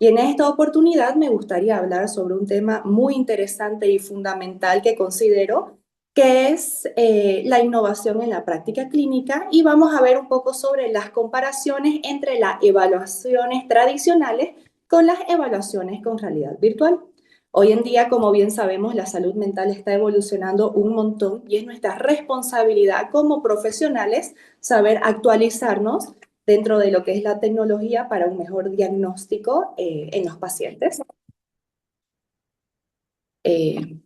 Y en esta oportunidad me gustaría hablar sobre un tema muy interesante y fundamental que considero que es la innovación en la práctica clínica y vamos a ver un poco sobre las comparaciones entre las evaluaciones tradicionales con las evaluaciones con realidad virtual. Hoy en día, como bien sabemos, la salud mental está evolucionando un montón y es nuestra responsabilidad como profesionales saber actualizarnos dentro de lo que es la tecnología para un mejor diagnóstico en los pacientes.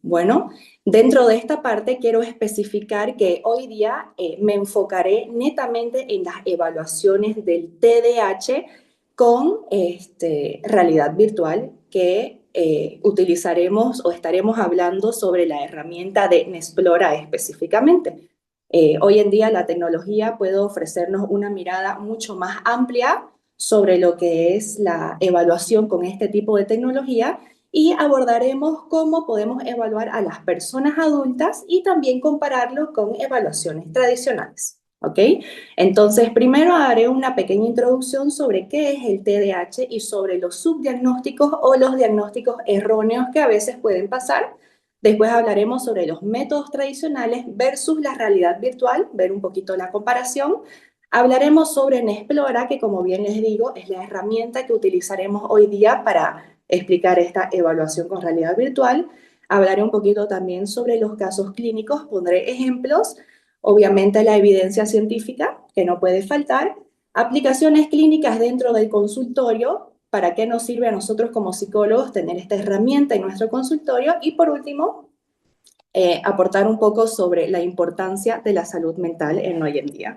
Bueno, dentro de esta parte quiero especificar que hoy día me enfocaré netamente en las evaluaciones del TDAH con realidad virtual que utilizaremos o estaremos hablando sobre la herramienta de Nexplora específicamente. Hoy en día la tecnología puede ofrecernos una mirada mucho más amplia sobre lo que es la evaluación con este tipo de tecnología y abordaremos cómo podemos evaluar a las personas adultas y también compararlo con evaluaciones tradicionales. ¿Ok? Entonces, primero haré una pequeña introducción sobre qué es el TDAH y sobre los subdiagnósticos o los diagnósticos erróneos que a veces pueden pasar. Después hablaremos sobre los métodos tradicionales versus la realidad virtual, ver un poquito la comparación. Hablaremos sobre Nexplora, que como bien les digo, es la herramienta que utilizaremos hoy día para explicar esta evaluación con realidad virtual. Hablaré un poquito también sobre los casos clínicos, pondré ejemplos, obviamente la evidencia científica, que no puede faltar, aplicaciones clínicas dentro del consultorio, para qué nos sirve a nosotros como psicólogos tener esta herramienta en nuestro consultorio y por último, aportar un poco sobre la importancia de la salud mental en hoy en día.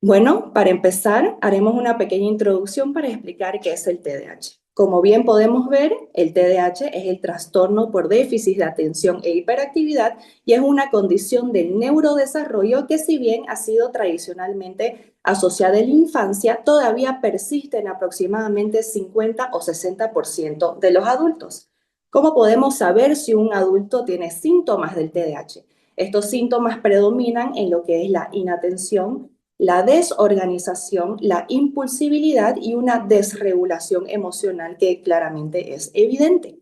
Bueno, para empezar, haremos una pequeña introducción para explicar qué es el TDAH. Como bien podemos ver, el TDAH es el trastorno por déficit de atención e hiperactividad y es una condición del neurodesarrollo que si bien ha sido tradicionalmente asociada en la infancia, todavía persiste en aproximadamente 50 o 60% de los adultos. ¿Cómo podemos saber si un adulto tiene síntomas del TDAH? Estos síntomas predominan en lo que es la inatención, la desorganización, la impulsibilidad y una desregulación emocional que claramente es evidente.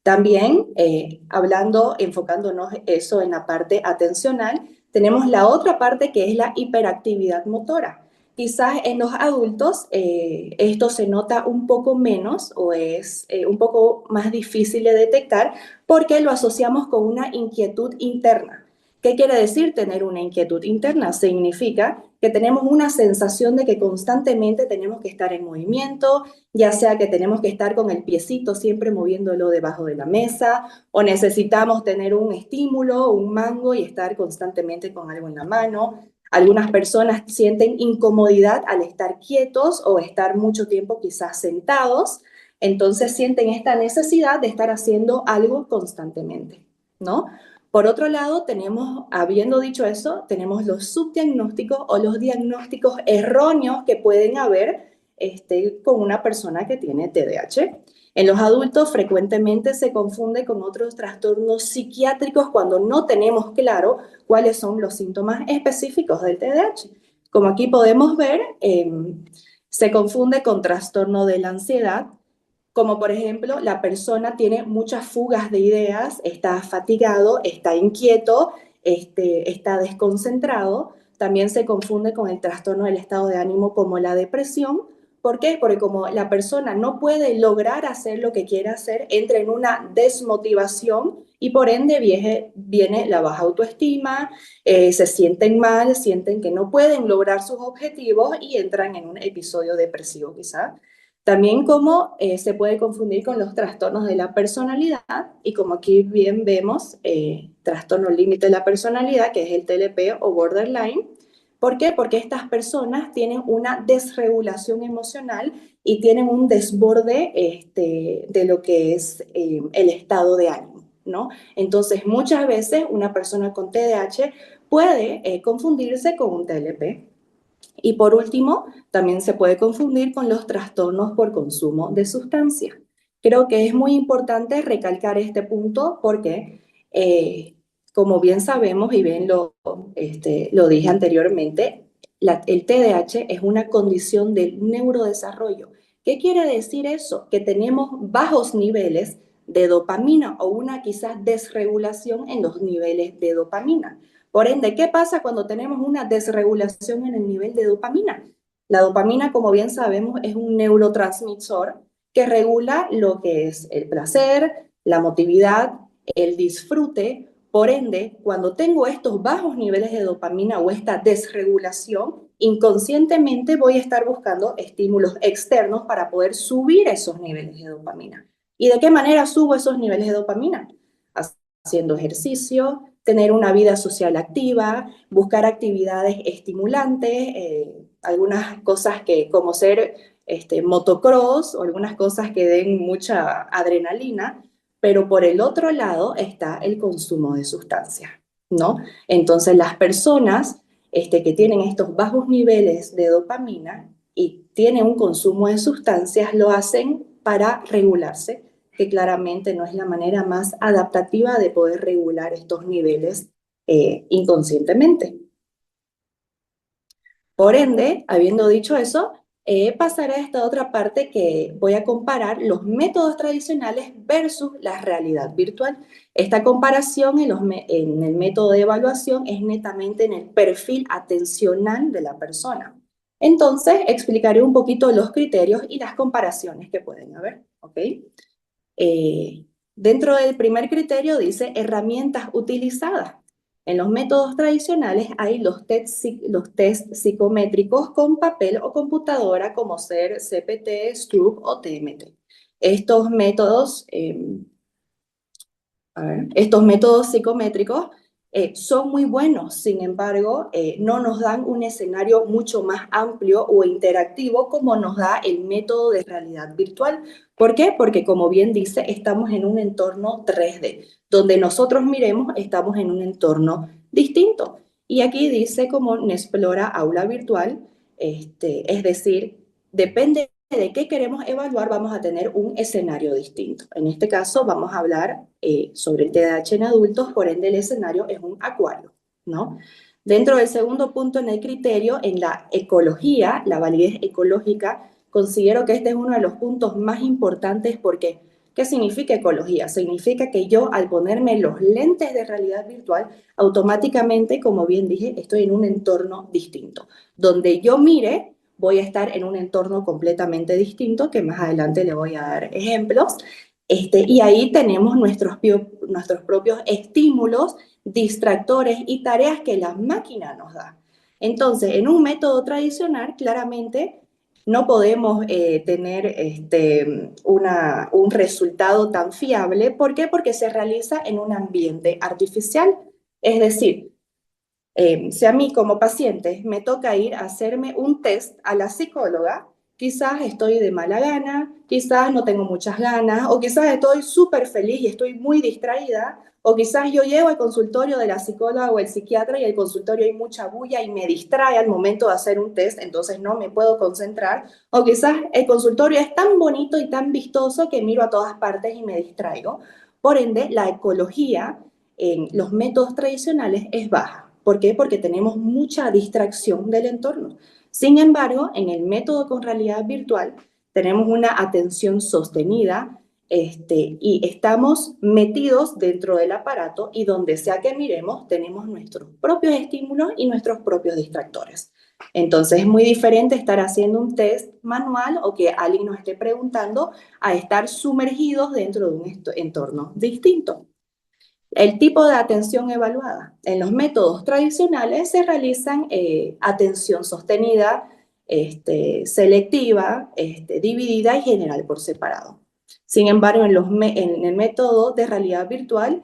También, enfocándonos eso en la parte atencional, tenemos la otra parte que es la hiperactividad motora. Quizás en los adultos esto se nota un poco menos o es un poco más difícil de detectar porque lo asociamos con una inquietud interna. ¿Qué quiere decir tener una inquietud interna? Significa que tenemos una sensación de que constantemente tenemos que estar en movimiento, ya sea que tenemos que estar con el piecito siempre moviéndolo debajo de la mesa, o necesitamos tener un estímulo, un mango y estar constantemente con algo en la mano. Algunas personas sienten incomodidad al estar quietos o estar mucho tiempo quizás sentados, entonces sienten esta necesidad de estar haciendo algo constantemente, ¿no? Por otro lado, habiendo dicho eso, tenemos los subdiagnósticos o los diagnósticos erróneos que pueden haber con una persona que tiene TDAH. En los adultos frecuentemente se confunde con otros trastornos psiquiátricos cuando no tenemos claro cuáles son los síntomas específicos del TDAH. Como aquí podemos ver, se confunde con trastorno de la ansiedad, como por ejemplo, la persona tiene muchas fugas de ideas, está fatigado, está inquieto, está desconcentrado. También se confunde con el trastorno del estado de ánimo como la depresión. ¿Por qué? Porque como la persona no puede lograr hacer lo que quiere hacer, entra en una desmotivación y por ende viene la baja autoestima, se sienten mal, sienten que no pueden lograr sus objetivos y entran en un episodio depresivo quizá. También como se puede confundir con los trastornos de la personalidad y como aquí bien vemos, trastorno límite de la personalidad, que es el TLP o borderline. ¿Por qué? Porque estas personas tienen una desregulación emocional y tienen un desborde de lo que es el estado de ánimo, ¿no? Entonces, muchas veces una persona con TDAH puede confundirse con un TLP. Y por último, también se puede confundir con los trastornos por consumo de sustancias. Creo que es muy importante recalcar este punto porque, como bien sabemos y bien lo dije anteriormente, el TDAH es una condición del neurodesarrollo ¿Qué quiere decir eso? Que tenemos bajos niveles de dopamina o una quizás desregulación en los niveles de dopamina. Por ende, ¿qué pasa cuando tenemos una desregulación en el nivel de dopamina? La dopamina, como bien sabemos, es un neurotransmisor que regula lo que es el placer, la motividad, el disfrute. Por ende, cuando tengo estos bajos niveles de dopamina o esta desregulación, inconscientemente voy a estar buscando estímulos externos para poder subir esos niveles de dopamina. ¿Y de qué manera subo esos niveles de dopamina? Haciendo ejercicio, tener una vida social activa, buscar actividades estimulantes, algunas cosas que como ser motocross o algunas cosas que den mucha adrenalina, pero por el otro lado está el consumo de sustancias, ¿no? Entonces las personas que tienen estos bajos niveles de dopamina y tienen un consumo de sustancias lo hacen para regularse, que claramente no es la manera más adaptativa de poder regular estos niveles inconscientemente. Por ende, habiendo dicho eso, pasaré a esta otra parte que voy a comparar los métodos tradicionales versus la realidad virtual. Esta comparación en el método de evaluación es netamente en el perfil atencional de la persona. Entonces, explicaré un poquito los criterios y las comparaciones que pueden haber, ¿ok? Dentro del primer criterio dice herramientas utilizadas. En los métodos tradicionales hay los test psicométricos con papel o computadora como ser CPT, Stroop o TMT. Estos métodos estos métodos psicométricos son muy buenos, sin embargo, no nos dan un escenario mucho más amplio o interactivo como nos da el método de realidad virtual. ¿Por qué? Porque como bien dice, estamos en un entorno 3D. Donde nosotros miremos, estamos en un entorno distinto. Y aquí dice como Nexplora Aula Virtual, es decir, depende de qué queremos evaluar, vamos a tener un escenario distinto. En este caso, vamos a hablar sobre el TDAH en adultos, por ende el escenario es un acuario, ¿no? Dentro del segundo punto en el criterio, en la ecología, la validez ecológica, considero que este es uno de los puntos más importantes porque, ¿qué significa ecología? Significa que yo al ponerme los lentes de realidad virtual, automáticamente, como bien dije, estoy en un entorno distinto. Donde yo mire, voy a estar en un entorno completamente distinto, que más adelante le voy a dar ejemplos. Y ahí tenemos nuestros propios estímulos, distractores y tareas que la máquina nos da. Entonces, en un método tradicional, claramente no podemos tener un resultado tan fiable. ¿Por qué? Porque se realiza en un ambiente artificial. Es decir, si a mí como paciente me toca ir a hacerme un test a la psicóloga, quizás estoy de mala gana, quizás no tengo muchas ganas, o quizás estoy súper feliz y estoy muy distraída, o quizás yo llego al consultorio de la psicóloga o el psiquiatra y el consultorio hay mucha bulla y me distrae al momento de hacer un test, entonces no me puedo concentrar, o quizás el consultorio es tan bonito y tan vistoso que miro a todas partes y me distraigo. Por ende, la ecología en los métodos tradicionales es baja. ¿Por qué? Porque tenemos mucha distracción del entorno. Sin embargo, en el método con realidad virtual tenemos una atención sostenida y estamos metidos dentro del aparato y donde sea que miremos tenemos nuestros propios estímulos y nuestros propios distractores. Entonces es muy diferente estar haciendo un test manual o que alguien nos esté preguntando a estar sumergidos dentro de un entorno distinto. El tipo de atención evaluada. En los métodos tradicionales se realizan atención sostenida, selectiva, dividida y general por separado. Sin embargo, en el método de realidad virtual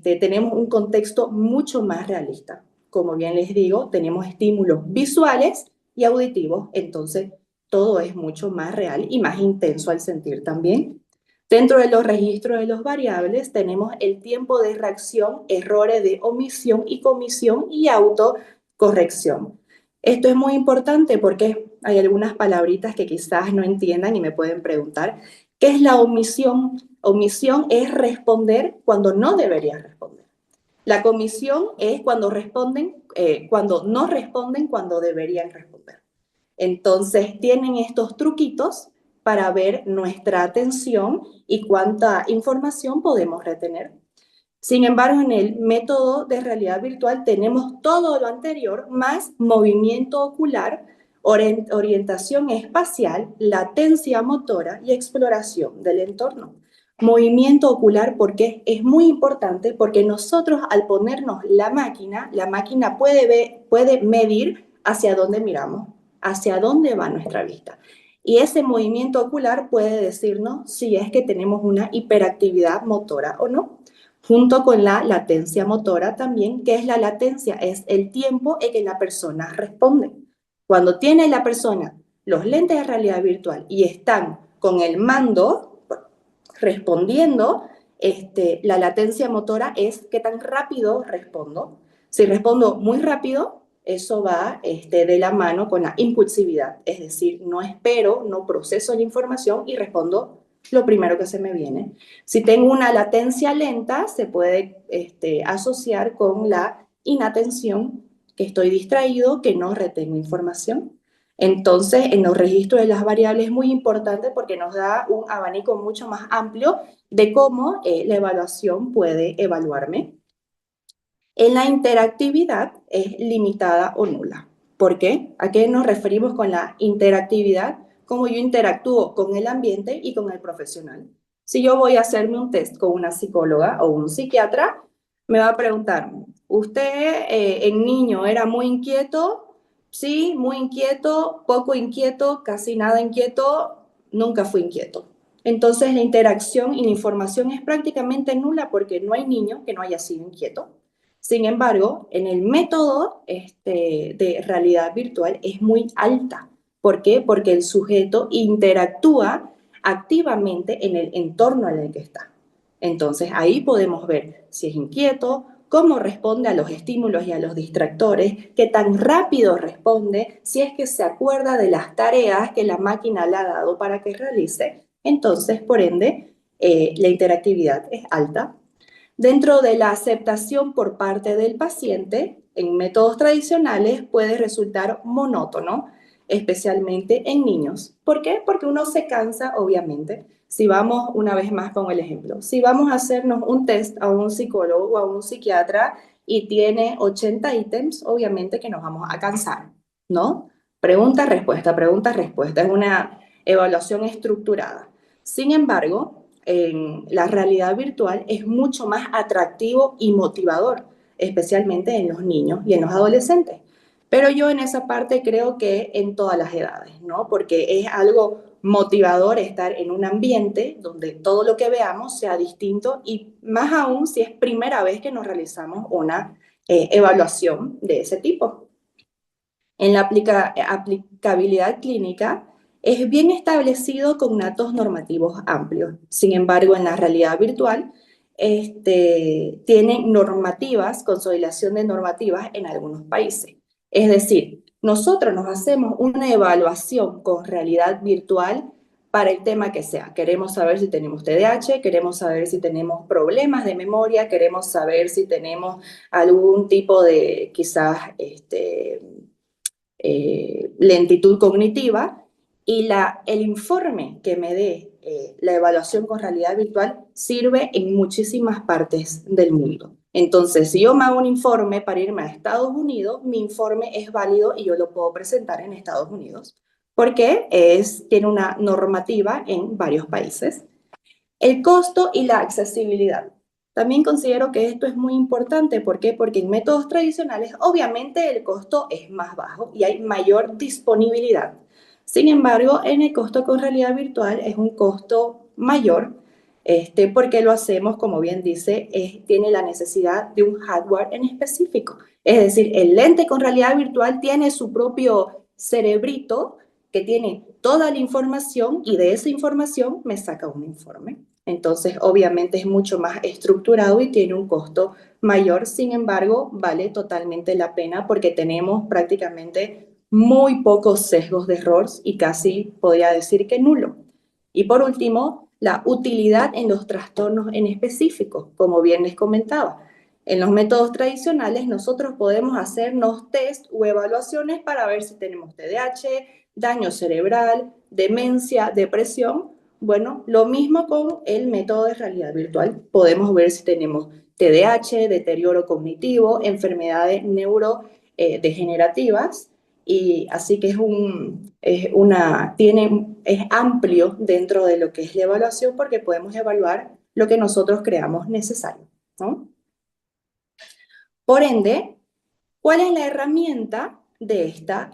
tenemos un contexto mucho más realista. Como bien les digo, tenemos estímulos visuales y auditivos, entonces todo es mucho más real y más intenso al sentir también. Dentro de los registros de los variables tenemos el tiempo de reacción, errores de omisión y comisión y autocorrección. Esto es muy importante porque hay algunas palabritas que quizás no entiendan y me pueden preguntar, ¿qué es la omisión? Omisión es responder cuando no deberías responder. La comisión es cuando cuando no responden cuando deberían responder. Entonces, tienen estos truquitos para ver nuestra atención y cuánta información podemos retener. Sin embargo, en el método de realidad virtual tenemos todo lo anterior, más movimiento ocular, orientación espacial, latencia motora y exploración del entorno. Movimiento ocular, porque es muy importante, porque nosotros al ponernos la máquina puede medir hacia dónde miramos, hacia dónde va nuestra vista. Y ese movimiento ocular puede decirnos si es que tenemos una hiperactividad motora o no, junto con la latencia motora también. ¿Qué es la latencia? Es el tiempo en que la persona responde. Cuando tiene la persona los lentes de realidad virtual y están con el mando respondiendo, la latencia motora es qué tan rápido respondo. Si respondo muy rápido, eso va de la mano con la impulsividad, es decir, no espero, no proceso la información y respondo lo primero que se me viene. Si tengo una latencia lenta, se puede asociar con la inatención, que estoy distraído, que no retengo información. Entonces, en los registros de las variables es muy importante porque nos da un abanico mucho más amplio de cómo la evaluación puede evaluarme. En la interactividad es limitada o nula. ¿Por qué? ¿A qué nos referimos con la interactividad? Cómo yo interactúo con el ambiente y con el profesional. Si yo voy a hacerme un test con una psicóloga o un psiquiatra, me va a preguntar, ¿usted en niño era muy inquieto? Sí, muy inquieto, poco inquieto, casi nada inquieto, nunca fui inquieto. Entonces la interacción y la información es prácticamente nula porque no hay niño que no haya sido inquieto. Sin embargo, en el método de realidad virtual es muy alta. ¿Por qué? Porque el sujeto interactúa activamente en el entorno en el que está. Entonces, ahí podemos ver si es inquieto, cómo responde a los estímulos y a los distractores, qué tan rápido responde, si es que se acuerda de las tareas que la máquina le ha dado para que realice. Entonces, por ende, la interactividad es alta. Dentro de la aceptación por parte del paciente, en métodos tradicionales puede resultar monótono, especialmente en niños. ¿Por qué? Porque uno se cansa, obviamente. Si vamos una vez más con el ejemplo, si vamos a hacernos un test a un psicólogo o a un psiquiatra y tiene 80 ítems, obviamente que nos vamos a cansar, ¿no? Pregunta, respuesta, pregunta, respuesta. Es una evaluación estructurada. Sin embargo, en la realidad virtual es mucho más atractivo y motivador, especialmente en los niños y en los adolescentes. Pero yo en esa parte creo que en todas las edades, ¿no? Porque es algo motivador estar en un ambiente donde todo lo que veamos sea distinto y más aún si es primera vez que nos realizamos una evaluación de ese tipo. En la aplicabilidad clínica es bien establecido con datos normativos amplios. Sin embargo, en la realidad virtual tienen normativas, consolidación de normativas en algunos países. Es decir, nosotros nos hacemos una evaluación con realidad virtual para el tema que sea. Queremos saber si tenemos TDAH, queremos saber si tenemos problemas de memoria, queremos saber si tenemos algún tipo de quizás lentitud cognitiva, y el informe que me dé la evaluación con realidad virtual sirve en muchísimas partes del mundo. Entonces, si yo me hago un informe para irme a Estados Unidos, mi informe es válido y yo lo puedo presentar en Estados Unidos, porque tiene una normativa en varios países. El costo y la accesibilidad. También considero que esto es muy importante. ¿Por qué? Porque en métodos tradicionales, obviamente, el costo es más bajo y hay mayor disponibilidad. Sin embargo, en el costo con realidad virtual es un costo mayor, porque lo hacemos, como bien dice, tiene la necesidad de un hardware en específico. Es decir, el lente con realidad virtual tiene su propio cerebrito que tiene toda la información y de esa información me saca un informe. Entonces, obviamente es mucho más estructurado y tiene un costo mayor. Sin embargo, vale totalmente la pena porque tenemos prácticamente muy pocos sesgos de error y casi podría decir que nulo. Y por último, la utilidad en los trastornos en específico, como bien les comentaba. En los métodos tradicionales nosotros podemos hacernos test o evaluaciones para ver si tenemos TDAH, daño cerebral, demencia, depresión. Bueno, lo mismo con el método de realidad virtual. Podemos ver si tenemos TDAH, deterioro cognitivo, enfermedades neurodegenerativas, y así que es amplio dentro de lo que es la evaluación porque podemos evaluar lo que nosotros creamos necesario, ¿no? Por ende, ¿cuál es la herramienta de esta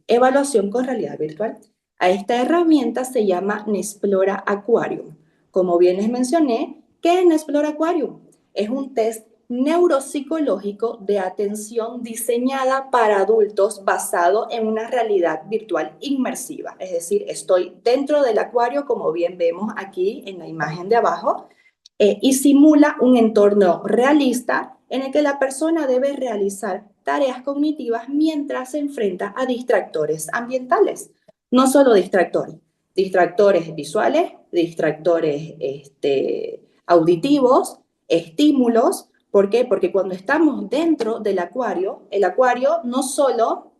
evaluación con realidad virtual? A esta herramienta se llama Nexplora Aquarium. Como bien les mencioné, ¿qué es Nexplora Aquarium? Es un test neuropsicológico de atención diseñada para adultos basado en una realidad virtual inmersiva. Es decir, estoy dentro del acuario, como bien vemos aquí en la imagen de abajo, y simula un entorno realista en el que la persona debe realizar tareas cognitivas mientras se enfrenta a distractores ambientales. No solo distractores, distractores visuales, distractores auditivos, estímulos. ¿Por qué? Porque cuando estamos dentro del acuario, el acuario no solo,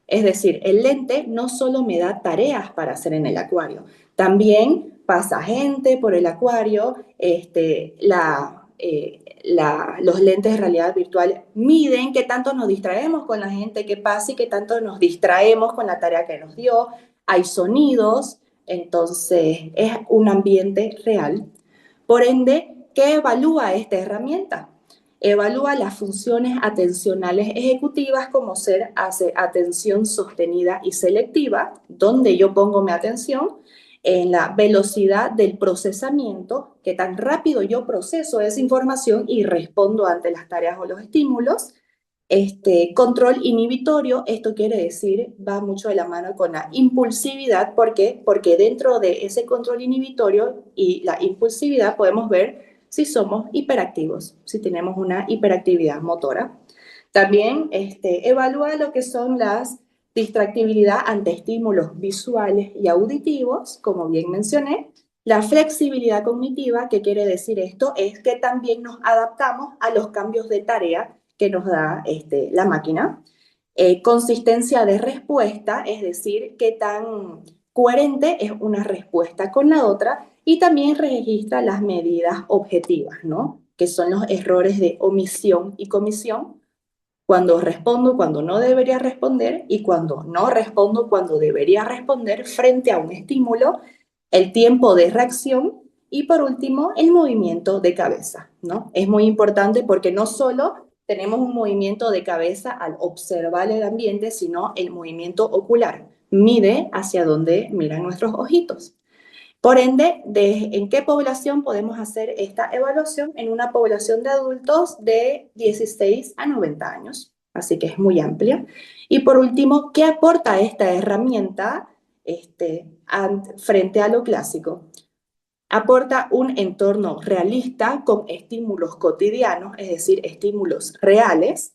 es decir, el lente no solo me da tareas para hacer en el acuario, también pasa gente por el acuario, los lentes de realidad virtual miden qué tanto nos distraemos con la gente que pasa y qué tanto nos distraemos con la tarea que nos dio. Hay sonidos, entonces es un ambiente real. Por ende, ¿qué evalúa esta herramienta? Evalúa las funciones atencionales ejecutivas como ser atención sostenida y selectiva, donde yo pongo mi atención, en la velocidad del procesamiento, que tan rápido yo proceso esa información y respondo ante las tareas o los estímulos. Control inhibitorio, esto quiere decir, va mucho de la mano con la impulsividad. ¿Por qué? Porque dentro de ese control inhibitorio y la impulsividad podemos ver si somos hiperactivos, si tenemos una hiperactividad motora. También evalúa lo que son las distractibilidad ante estímulos visuales y auditivos, como bien mencioné. La flexibilidad cognitiva, ¿qué quiere decir esto? Es que también nos adaptamos a los cambios de tarea que nos da la máquina. Consistencia de respuesta, es decir, qué tan coherente es una respuesta con la otra, y también registra las medidas objetivas, ¿no? Que son los errores de omisión y comisión, cuando respondo cuando no debería responder y cuando no respondo cuando debería responder frente a un estímulo, el tiempo de reacción y por último el movimiento de cabeza, ¿no? Es muy importante porque no solo tenemos un movimiento de cabeza al observar el ambiente, sino el movimiento ocular. Mide hacia dónde miran nuestros ojitos. Por ende, ¿en qué población podemos hacer esta evaluación? En una población de adultos de 16 a 90 años, así que es muy amplia. Y por último, ¿qué aporta esta herramienta frente a lo clásico? Aporta un entorno realista con estímulos cotidianos, es decir, estímulos reales,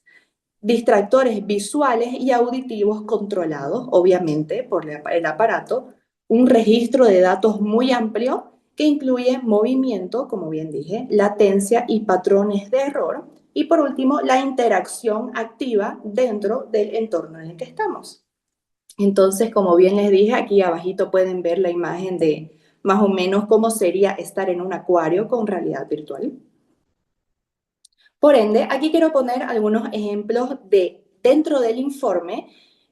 distractores visuales y auditivos controlados, obviamente, por el aparato, un registro de datos muy amplio que incluye movimiento, como bien dije, latencia y patrones de error, y por último, la interacción activa dentro del entorno en el que estamos. Entonces, como bien les dije, aquí abajito pueden ver la imagen de más o menos cómo sería estar en un acuario con realidad virtual. Por ende, aquí quiero poner algunos ejemplos dentro del informe.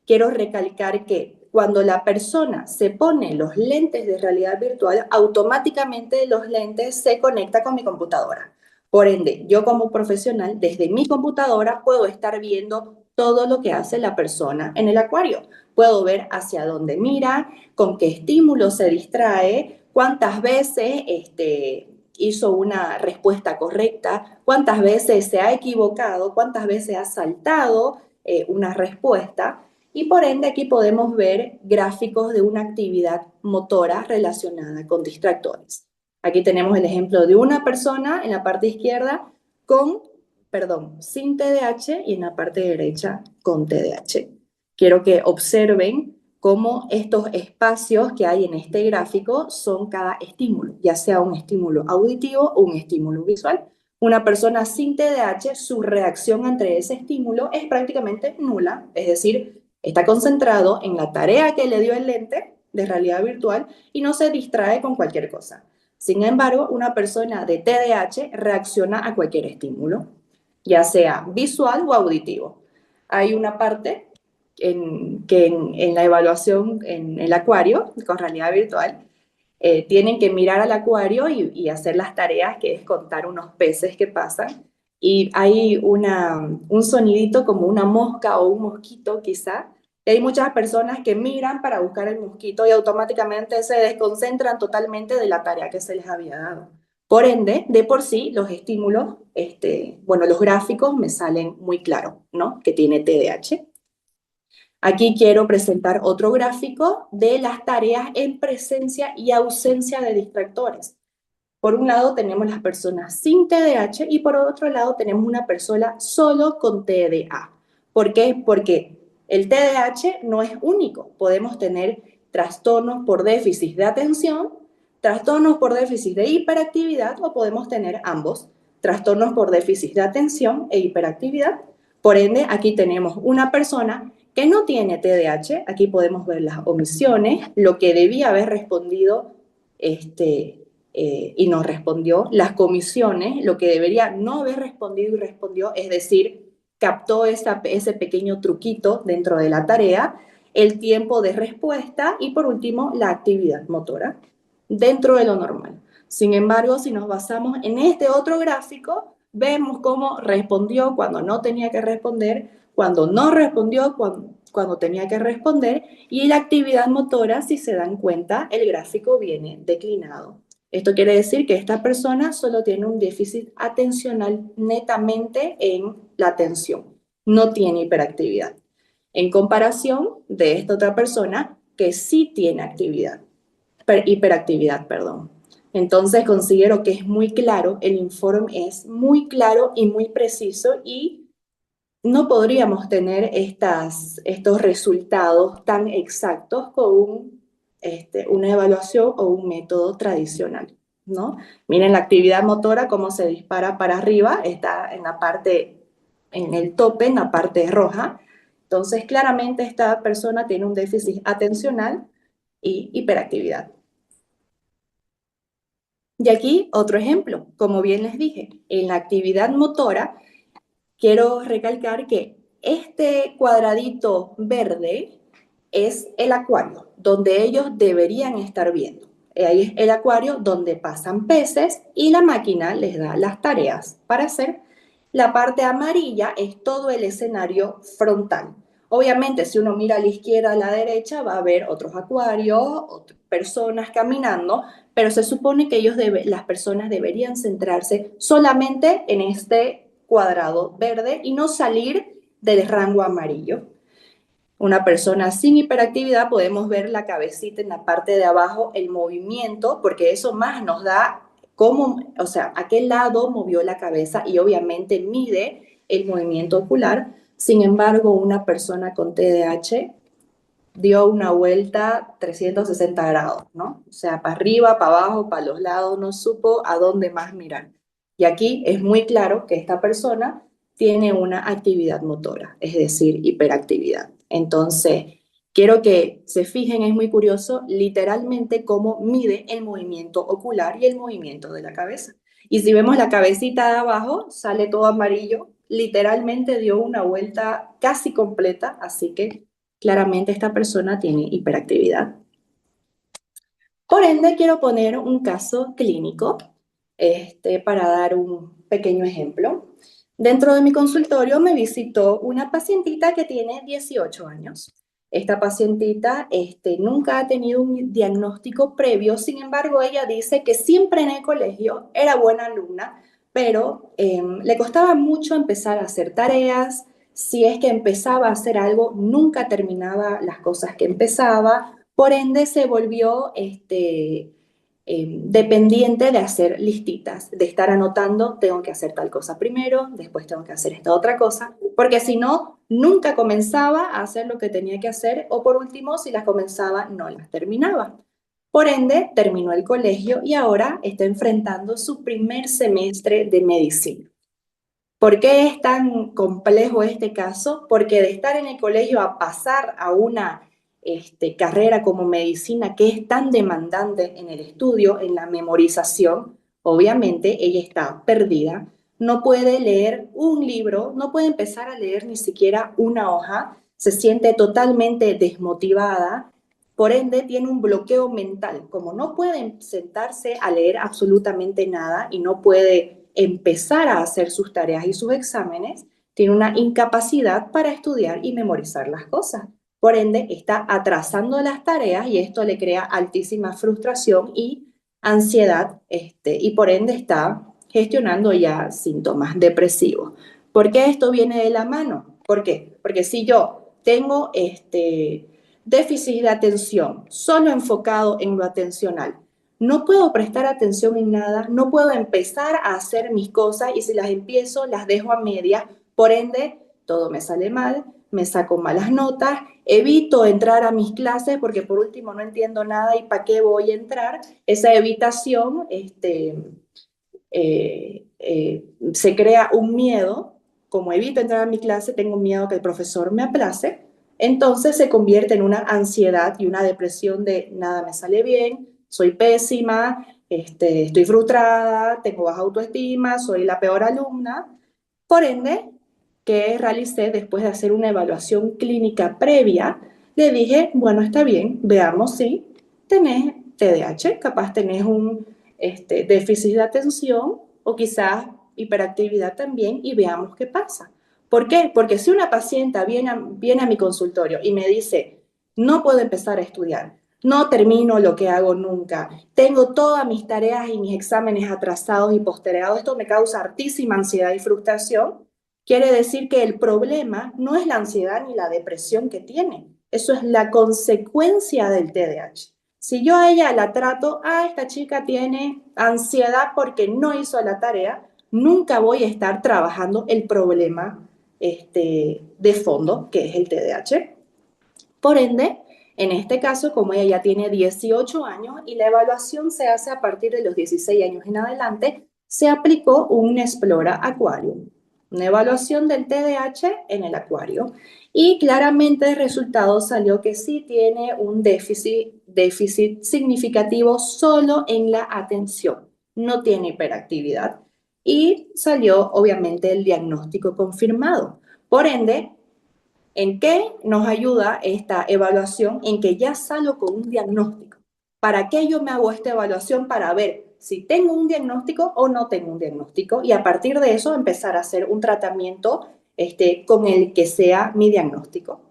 Quiero recalcar que cuando la persona se pone los lentes de realidad virtual, automáticamente los lentes se conectan con mi computadora. Por ende, yo como profesional, desde mi computadora, puedo estar viendo todo lo que hace la persona en el acuario. Puedo ver hacia dónde mira, con qué estímulo se distrae, cuántas veces hizo una respuesta correcta, cuántas veces se ha equivocado, cuántas veces ha saltado una respuesta, y por ende aquí podemos ver gráficos de una actividad motora relacionada con distractores. Aquí tenemos el ejemplo de una persona en la parte izquierda sin TDAH y en la parte derecha con TDAH. Quiero que observen cómo estos espacios que hay en este gráfico son cada estímulo, ya sea un estímulo auditivo o un estímulo visual. Una persona sin TDAH, su reacción ante ese estímulo es prácticamente nula, es decir, está concentrado en la tarea que le dio el lente de realidad virtual y no se distrae con cualquier cosa. Sin embargo, una persona de TDAH reacciona a cualquier estímulo, ya sea visual o auditivo. Hay una parte en la evaluación en el acuario con realidad virtual tienen que mirar al acuario y hacer las tareas, que es contar unos peces que pasan. Y hay un sonidito como una mosca o un mosquito quizá. Y hay muchas personas que miran para buscar el mosquito y automáticamente se desconcentran totalmente de la tarea que se les había dado. Por ende, de por sí, los estímulos, bueno, los gráficos me salen muy claros, ¿no? Que tiene TDAH. Aquí quiero presentar otro gráfico de las tareas en presencia y ausencia de distractores. Por un lado tenemos las personas sin TDAH y por otro lado tenemos una persona solo con TDA. ¿Por qué? Porque el TDAH no es único. Podemos tener trastornos por déficit de atención, trastornos por déficit de hiperactividad o podemos tener ambos, trastornos por déficit de atención e hiperactividad. Por ende, aquí tenemos una persona que no tiene TDAH. Aquí podemos ver las omisiones, lo que debía haber respondido y no respondió, las comisiones, lo que debería no haber respondido y respondió, es decir, captó ese pequeño truquito dentro de la tarea, el tiempo de respuesta y por último la actividad motora dentro de lo normal. Sin embargo, si nos basamos en este otro gráfico, vemos cómo respondió cuando no tenía que responder, cuando no respondió cuando tenía que responder y la actividad motora, si se dan cuenta, el gráfico viene declinado. Esto quiere decir que esta persona solo tiene un déficit atencional netamente en la atención, no tiene hiperactividad, en comparación de esta otra persona que sí tiene hiperactividad, perdón. Entonces considero que es muy claro, el informe es muy claro y muy preciso y no podríamos tener estos resultados tan exactos con una evaluación o un método tradicional, ¿no? Miren la actividad motora, cómo se dispara para arriba, está en la parte, en el tope, en la parte roja. Entonces, claramente esta persona tiene un déficit atencional y hiperactividad. Y aquí otro ejemplo, como bien les dije, en la actividad motora, quiero recalcar que este cuadradito verde es el acuario, donde ellos deberían estar viendo. Ahí es el acuario donde pasan peces y la máquina les da las tareas para hacer. La parte amarilla es todo el escenario frontal. Obviamente, si uno mira a la izquierda, a la derecha, va a ver otros acuarios, personas caminando, pero se supone que las personas deberían centrarse solamente en este cuadrado verde y no salir del rango amarillo. Una persona sin hiperactividad podemos ver la cabecita en la parte de abajo, el movimiento, porque eso más nos da cómo, o sea, a qué lado movió la cabeza y obviamente mide el movimiento ocular. Sin embargo, una persona con TDAH dio una vuelta 360 grados, ¿no? O sea, para arriba, para abajo, para los lados, no supo a dónde más mirar. Y aquí es muy claro que esta persona tiene una actividad motora, es decir, hiperactividad. Entonces, quiero que se fijen, es muy curioso, literalmente cómo mide el movimiento ocular y el movimiento de la cabeza. Y si vemos la cabecita de abajo, sale todo amarillo, literalmente dio una vuelta casi completa, así que claramente esta persona tiene hiperactividad. Por ende, quiero poner un caso clínico para dar un pequeño ejemplo. Dentro de mi consultorio me visitó una pacientita que tiene 18 años. Esta pacientita nunca ha tenido un diagnóstico previo, sin embargo, ella dice que siempre en el colegio era buena alumna, pero le costaba mucho empezar a hacer tareas. Si es que empezaba a hacer algo, nunca terminaba las cosas que empezaba. Por ende, se volvió dependiente de hacer listitas, de estar anotando, tengo que hacer tal cosa primero, después tengo que hacer esta otra cosa, porque si no, nunca comenzaba a hacer lo que tenía que hacer, o por último, si las comenzaba, no las terminaba. Por ende, terminó el colegio y ahora está enfrentando su primer semestre de medicina. ¿Por qué es tan complejo este caso? Porque de estar en el colegio a pasar a una carrera como medicina que es tan demandante en el estudio, en la memorización, obviamente ella está perdida, no puede leer un libro, no puede empezar a leer ni siquiera una hoja, se siente totalmente desmotivada, por ende tiene un bloqueo mental, como no puede sentarse a leer absolutamente nada y no puede empezar a hacer sus tareas y sus exámenes, tiene una incapacidad para estudiar y memorizar las cosas. Por ende, está atrasando las tareas y esto le crea altísima frustración y ansiedad, y por ende está gestionando ya síntomas depresivos. ¿Por qué esto viene de la mano? ¿Por qué? Porque si yo tengo déficit de atención solo enfocado en lo atencional, no puedo prestar atención en nada, no puedo empezar a hacer mis cosas y si las empiezo, las dejo a medias, por ende, todo me sale mal, me saco malas notas, evito entrar a mis clases porque por último no entiendo nada y para qué voy a entrar. Esa evitación, se crea un miedo, como evito entrar a mi clase, tengo miedo que el profesor me aplace, entonces se convierte en una ansiedad y una depresión de nada me sale bien, soy pésima, estoy frustrada, tengo baja autoestima, soy la peor alumna. Por ende, ¿qué realicé después de hacer una evaluación clínica previa? Le dije, bueno, está bien, veamos si tenés TDAH, capaz tenés un déficit de atención o quizás hiperactividad también y veamos qué pasa. ¿Por qué? Porque si una paciente viene a mi consultorio y me dice, no puedo empezar a estudiar, no termino lo que hago nunca, tengo todas mis tareas y mis exámenes atrasados y postergados, esto me causa hartísima ansiedad y frustración, quiere decir que el problema no es la ansiedad ni la depresión que tiene, eso es la consecuencia del TDAH. Si yo a ella la trato, esta chica tiene ansiedad porque no hizo la tarea, nunca voy a estar trabajando el problema de fondo, que es el TDAH. Por ende, en este caso, como ella ya tiene 18 años y la evaluación se hace a partir de los 16 años en adelante, se aplicó un Explora Aquarium, una evaluación del TDAH en el acuario. Y claramente el resultado salió que sí tiene un déficit significativo solo en la atención, no tiene hiperactividad. Y salió obviamente el diagnóstico confirmado. Por ende, ¿en qué nos ayuda esta evaluación? En que ya salgo con un diagnóstico. ¿Para qué yo me hago esta evaluación? Para ver si tengo un diagnóstico o no tengo un diagnóstico y a partir de eso empezar a hacer un tratamiento con el que sea mi diagnóstico.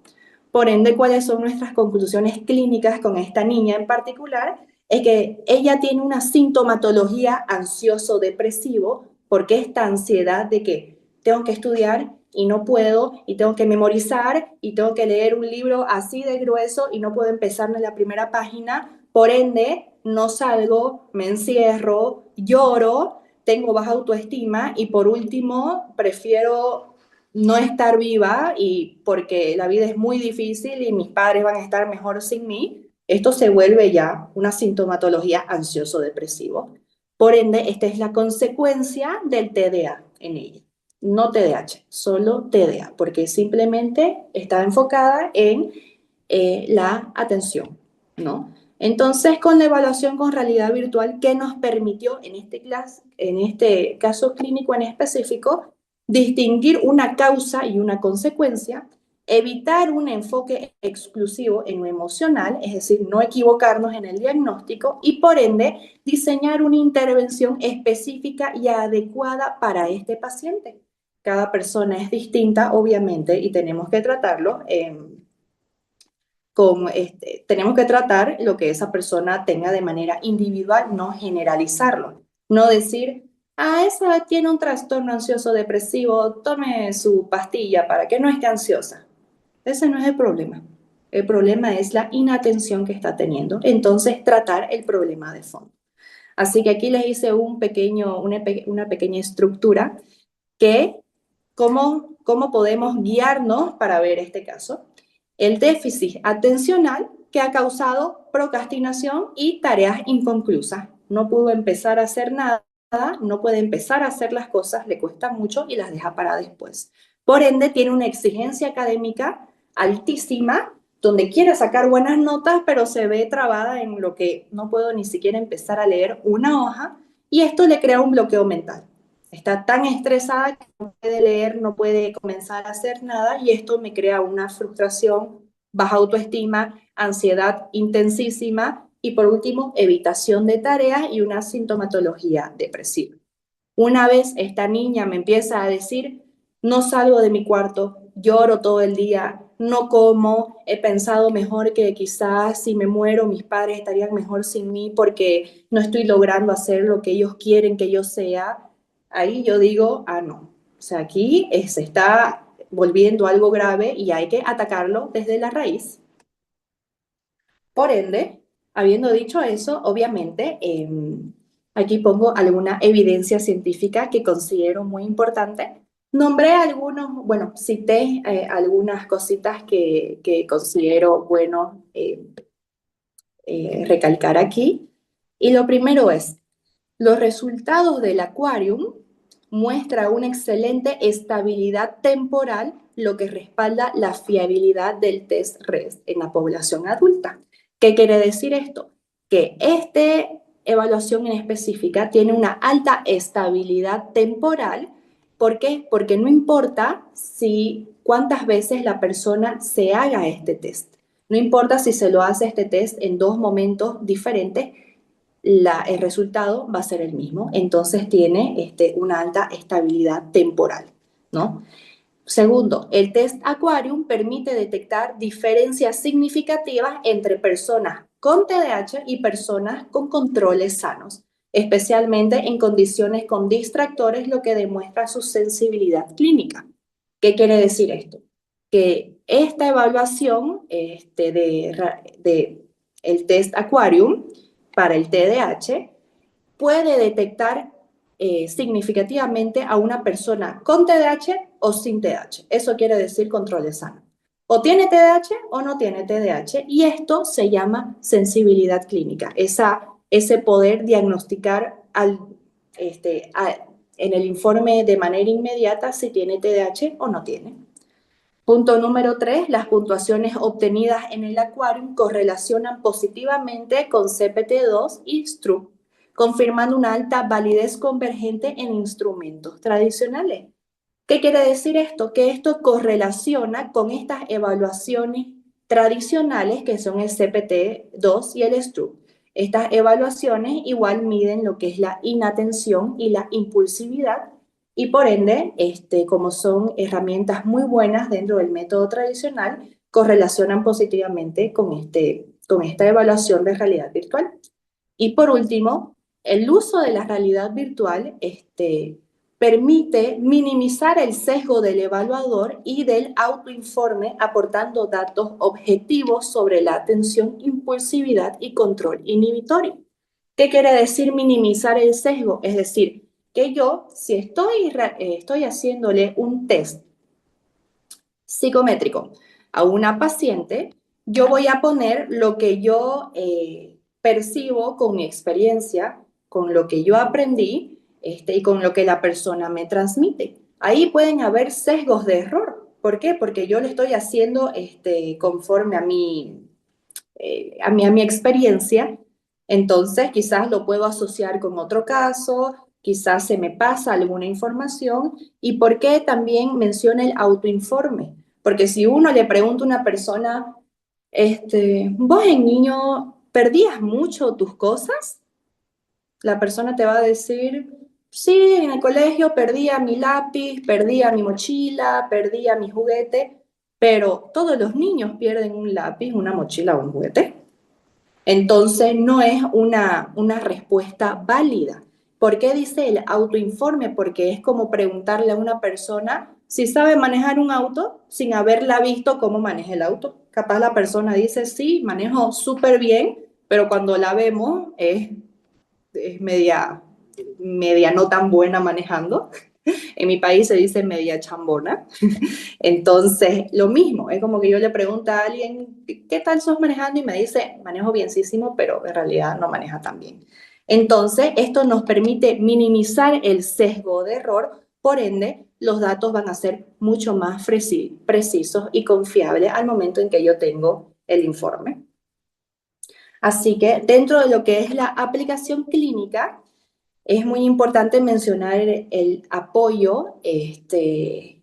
Por ende, ¿cuáles son nuestras conclusiones clínicas con esta niña en particular? Es que ella tiene una sintomatología ansioso-depresivo porque esta ansiedad de que tengo que estudiar y no puedo, y tengo que memorizar, y tengo que leer un libro así de grueso y no puedo empezar en la primera página, por ende, no salgo, me encierro, lloro, tengo baja autoestima y por último, prefiero no estar viva y porque la vida es muy difícil y mis padres van a estar mejor sin mí, esto se vuelve ya una sintomatología ansioso-depresivo. Por ende, esta es la consecuencia del TDA en ella. No TDAH, solo TDA, porque simplemente está enfocada en la atención, ¿no? Entonces, con la evaluación con realidad virtual, ¿qué nos permitió en este caso clínico en específico? Distinguir una causa y una consecuencia, evitar un enfoque exclusivo en lo emocional, es decir, no equivocarnos en el diagnóstico y por ende diseñar una intervención específica y adecuada para este paciente. Cada persona es distinta, obviamente, y tenemos que tratarlo tenemos que tratar lo que esa persona tenga de manera individual, no generalizarlo. No decir, esa tiene un trastorno ansioso depresivo, tome su pastilla para que no esté ansiosa. Ese no es el problema. El problema es la inatención que está teniendo. Entonces, tratar el problema de fondo. Así que aquí les hice una pequeña estructura que, ¿cómo podemos guiarnos para ver este caso? El déficit atencional que ha causado procrastinación y tareas inconclusas. No pudo empezar a hacer nada, no puede empezar a hacer las cosas, le cuesta mucho y las deja para después. Por ende, tiene una exigencia académica altísima, donde quiere sacar buenas notas, pero se ve trabada en lo que no puedo ni siquiera empezar a leer una hoja, y esto le crea un bloqueo mental. Está tan estresada que no puede leer, no puede comenzar a hacer nada, y esto me crea una frustración, baja autoestima, ansiedad intensísima y por último, evitación de tareas y una sintomatología depresiva. Una vez esta niña me empieza a decir, no salgo de mi cuarto, lloro todo el día, no como, he pensado mejor que quizás si me muero mis padres estarían mejor sin mí porque no estoy logrando hacer lo que ellos quieren que yo sea. Ahí yo digo, ah, no. O sea, aquí se está volviendo algo grave y hay que atacarlo desde la raíz. Por ende, habiendo dicho eso, obviamente, aquí pongo alguna evidencia científica que considero muy importante. Nombré algunos, bueno, cité algunas cositas que considero bueno recalcar aquí. Y lo primero es, los resultados del Aquarium muestran una excelente estabilidad temporal, lo que respalda la fiabilidad del test REST en la población adulta. ¿Qué quiere decir esto? Que esta evaluación en específica tiene una alta estabilidad temporal. ¿Por qué? Porque no importa si cuántas veces la persona se haga este test. No importa si se lo hace este test en dos momentos diferentes, el resultado va a ser el mismo. Entonces tiene una alta estabilidad temporal, ¿no? Segundo, el test Aquarium permite detectar diferencias significativas entre personas con TDAH y personas con controles sanos, especialmente en condiciones con distractores, lo que demuestra su sensibilidad clínica. ¿Qué quiere decir esto? Que esta evaluación de el test Aquarium para el TDAH puede detectar significativamente a una persona con TDAH o sin TDAH. Eso quiere decir controles sanos. O tiene TDAH o no tiene TDAH, y esto se llama sensibilidad clínica, ese poder diagnosticar en el informe de manera inmediata si tiene TDAH o no tiene. Punto número 3, las puntuaciones obtenidas en el Aquarium correlacionan positivamente con CPT-2 y Stroop, confirmando una alta validez convergente en instrumentos tradicionales. ¿Qué quiere decir esto? Que esto correlaciona con estas evaluaciones tradicionales que son el CPT-2 y el Stroop. Estas evaluaciones igual miden lo que es la inatención y la impulsividad, y por ende, como son herramientas muy buenas dentro del método tradicional, correlacionan positivamente con esta evaluación de realidad virtual. Y por último, el uso de la realidad virtual permite minimizar el sesgo del evaluador y del autoinforme, aportando datos objetivos sobre la atención, impulsividad y control inhibitorio. ¿Qué quiere decir minimizar el sesgo? Es decir, que yo, si estoy haciéndole un test psicométrico a una paciente, yo voy a poner lo que yo percibo con mi experiencia, con lo que yo aprendí y con lo que la persona me transmite. Ahí pueden haber sesgos de error. ¿Por qué? Porque yo lo estoy haciendo conforme a mi experiencia. Entonces quizás lo puedo asociar con otro caso, quizás se me pasa alguna información. ¿Y por qué también menciona el autoinforme? Porque si uno le pregunta a una persona, ¿vos en niño perdías mucho tus cosas? La persona te va a decir, sí, en el colegio perdía mi lápiz, perdía mi mochila, perdía mi juguete, pero todos los niños pierden un lápiz, una mochila o un juguete. Entonces, no es una respuesta válida. ¿Por qué dice el autoinforme? Porque es como preguntarle a una persona si sabe manejar un auto sin haberla visto cómo maneja el auto. Capaz la persona dice, sí, manejo súper bien, pero cuando la vemos es media no tan buena manejando. En mi país se dice media chambona. Entonces, lo mismo, es como que yo le pregunto a alguien, ¿qué tal sos manejando? Y me dice, manejo bienísimo, pero en realidad no maneja tan bien. Entonces, esto nos permite minimizar el sesgo de error, por ende, los datos van a ser mucho más precisos y confiables al momento en que yo tengo el informe. Así que dentro de lo que es la aplicación clínica, es muy importante mencionar el apoyo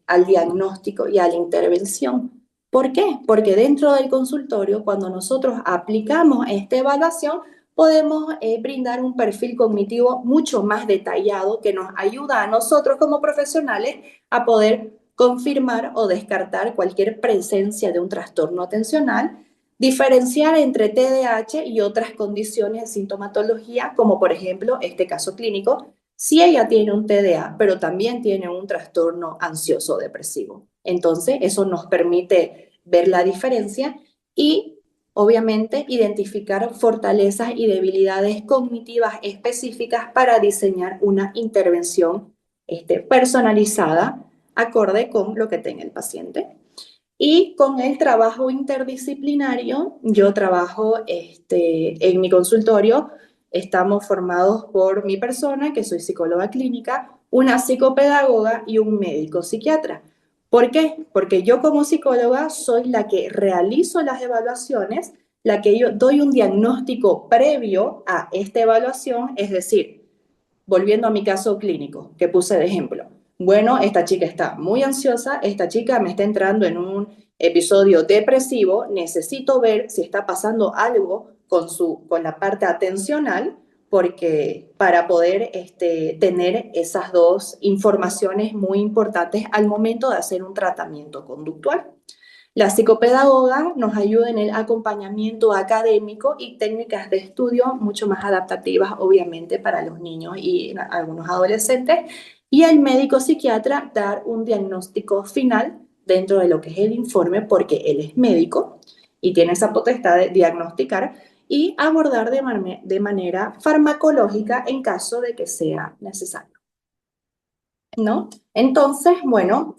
al diagnóstico y a la intervención. ¿Por qué? Porque dentro del consultorio, cuando nosotros aplicamos esta evaluación, podemos brindar un perfil cognitivo mucho más detallado que nos ayuda a nosotros como profesionales a poder confirmar o descartar cualquier presencia de un trastorno atencional, diferenciar entre TDAH y otras condiciones de sintomatología, como por ejemplo este caso clínico, si ella tiene un TDA, pero también tiene un trastorno ansioso depresivo. Entonces, eso nos permite ver la diferencia y, obviamente, identificar fortalezas y debilidades cognitivas específicas para diseñar una intervención personalizada, acorde con lo que tenga el paciente. Y con el trabajo interdisciplinario, yo trabajo en mi consultorio, estamos formados por mi persona, que soy psicóloga clínica, una psicopedagoga y un médico psiquiatra. ¿Por qué? Porque yo como psicóloga soy la que realizo las evaluaciones, la que yo doy un diagnóstico previo a esta evaluación, es decir, volviendo a mi caso clínico que puse de ejemplo. Bueno, esta chica está muy ansiosa, esta chica me está entrando en un episodio depresivo, necesito ver si está pasando algo con la parte atencional, porque para poder tener esas dos informaciones muy importantes al momento de hacer un tratamiento conductual. La psicopedagoga nos ayuda en el acompañamiento académico y técnicas de estudio mucho más adaptativas, obviamente, para los niños y algunos adolescentes. Y el médico psiquiatra dar un diagnóstico final dentro de lo que es el informe, porque él es médico y tiene esa potestad de diagnosticar y abordar de manera farmacológica en caso de que sea necesario, ¿no? Entonces, bueno,